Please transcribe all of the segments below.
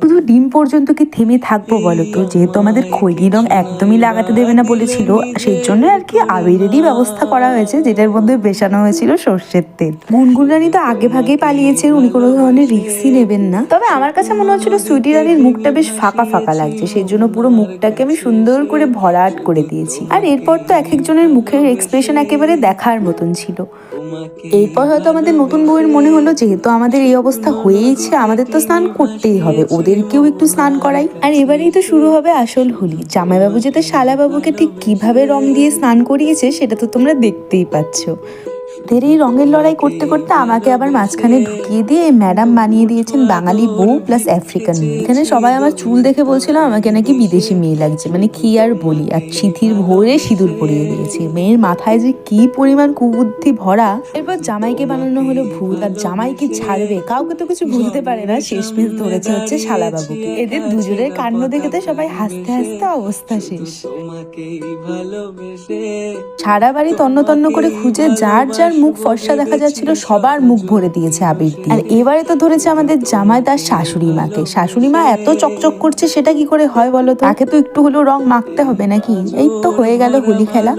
শুধু ডিম পর্যন্ত কি থেমে থাকবো বলো তো? যেহেতু আমাদের খৈনি রং একদমই লাগাতে দেবে না বলেছিল, সেই জন্য আর কি আবিরেরই ব্যবস্থা করা হয়েছে, যেটার মধ্যে মেশানো হয়েছিল সর্ষের তেল। গুনগুন রানী তো আগে ভাগেই পালিয়েছে, উনি কোনো ধরনের রিস্কই নেবেন না। তবে আমার কাছে মনে হচ্ছিল সুইটি রানীর মুখটা বেশ ফাঁকা ফাঁকা লাগছে, সেই জন্য পুরো মুখটাকে আমি সুন্দর করে ভরাট করে দিয়েছি। আর এরপর তো এক একজনের মুখের এক্সপ্রেশন একেবারে দেখার মতন ছিল। এরপর হয়তো আমাদের নতুন বউয়ের মনে হলো, যেহেতু আমাদের এই অবস্থা হয়েইছে, আমাদের তো স্নান করতেই হবে, ওদেরকেও একটু স্নান করাই। আর এবারেই তো শুরু হবে আসল হোলি। জামাইবাবু যেতে শালাবাবুকে ঠিক কিভাবে রং দিয়ে স্নান করিয়েছে সেটা তো তোমরা দেখতেই পাচ্ছ। ওদের এই রঙের লড়াই করতে করতে আমাকে আবার মাঝখানে ঢুকিয়ে দিয়ে ম্যাডাম বানিয়ে দিয়েছেন বাঙালি বউ প্লাস আফ্রিকান মেয়ে। এখানে সবাই আমার চুল দেখে বলছিল আমাকে নাকি বিদেশি মেয়ে লাগছে, মানে কি আর বলি। আর সিঁথির ভোরে সিঁদুর পরিয়ে দিয়েছে। মেয়ের মাথায় যে কি পরিমাণ কুবুদ্ধি ভরা। এরপর জামাইকে বানানো হলো ভূত, আর জামাই কি ছাড়বে, কাউকে তো কিছু বুঝতে পারে না। শেষমেশ ধরেছে হচ্ছে শালাবাবুকে। এদের দুজনের কাণ্ড দেখে তো সবাই হাসতে হাসতে অবস্থা শেষ। সারা বাড়ি তন্ন তন্ন করে খুঁজে যার যার মুখ ফর্সা দেখা যাচ্ছিল সবার মুখ ভরে দিয়েছে আবির দিয়ে। আর এবারে তো ধরেছে আমাদের জামাই তার শাশুড়ি মাকে। শাশুড়ি মা এত চকচক করছে, সেটা কি করে হয় বলো তো? তাকে তো একটু হলেও রং মাখতে হবে নাকি? এই তো হয়ে গেল হোলি খেলা।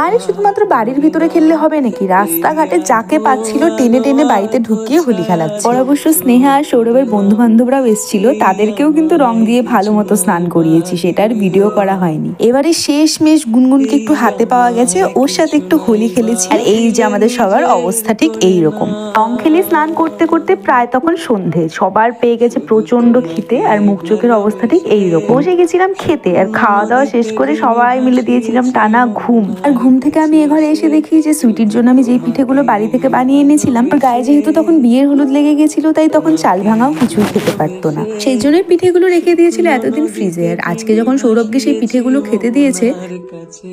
আরে শুধুমাত্র বাড়ির ভিতরে খেললে হবে নাকি? রাস্তাঘাটে যাকে পাচ্ছিল টেনে টেনে বাড়িতে ঢুকিয়ে হোলি খেলাচ্ছে। আর অবশ্য স্নেহা আর সৌরভের বন্ধু বান্ধবরাও এসেছিল, তাদেরকেও কিন্তু রং দিয়ে ভালো মতো স্নান করিয়েছি, সেটার ভিডিও করা হয়নি। এবারে শেষমেশ গুনগুনকে একটু হাতে পাওয়া গেছে, ওর সাথে একটু হোলি খেলেছি। আর এই যে আমাদের সবার অবস্থা ঠিক এইরকম। রং খেলে স্নান করতে করতে প্রায় তখন সন্ধে, সবার পেয়ে গেছে প্রচন্ড খিদে, আর মুখ চোখের অবস্থা ঠিক এইরকম। বসে গেছিলাম খেতে, আর খাওয়া দাওয়া শেষ করে সবাই মিলে দিয়েছিলাম টানা ঘুম। আর ঘুম থেকে আমি এ ঘরে এসে দেখি যে সুইটির জন্য আমি যেই পিঠেগুলো বাড়ি থেকে বানিয়ে এনেছিলাম, গায়ে যেহেতু তখন বিয়ের হলুদ লেগে গেছিল, তাই তখন চাল ভাঙাও কিছুই খেতে পারতো না। সেই জন্য পিঠেগুলো রেখে দিয়েছিল এতদিন ফ্রিজে। আর আজকে যখন সৌরভকে সেই পিঠেগুলো খেতে দিয়েছে,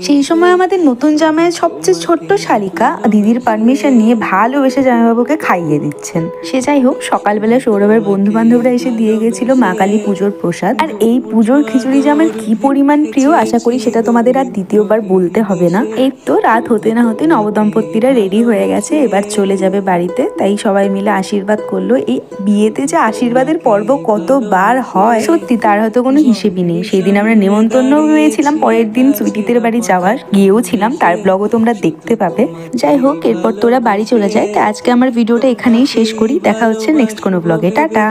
সেই সময় আমাদের নতুন জামাইয়ের সবচেয়ে ছোট্ট শালিকা দিদির পারমিশন নিয়ে ভালোবেসে জামাইবাবুকে খাইয়ে দিচ্ছেন। সে যাই হোক, সকালবেলা সৌরভের বন্ধু বান্ধবরা এসে দিয়ে গেছিল মা কালী পুজোর প্রসাদ। আর এই পুজোর খিচুড়ি যে আমার কি পরিমাণ প্রিয়, আশা করি সেটা তোমাদের আর দ্বিতীয়বার বলতে হবে না। এই তো রাত হতে না হতে নবদম্পতিরা রেডি হয়ে গেছে, এবার চলে যাবে বাড়িতে। তাই সবাই মিলে আশীর্বাদ করলো। এই বিয়েতে যে আশীর্বাদের পর্ব কতবার হয় সত্যি তার হয়তো কোনো হিসেবই নেই। সেদিন আমরা নেমন্তন্ন পেয়েছিলাম পরের দিন সুইটিদের বাড়ি যাওয়ার, গিয়েও ছিলাম, তার ব্লগও তোমরা দেখতে পাবে। যাই হোক, এরপর তোরা বাড়ি চলে যায়। তাই আজকে আমার ভিডিওটা এখানেই শেষ করি। দেখা হচ্ছে নেক্সট কোনো ব্লগে। টাটা।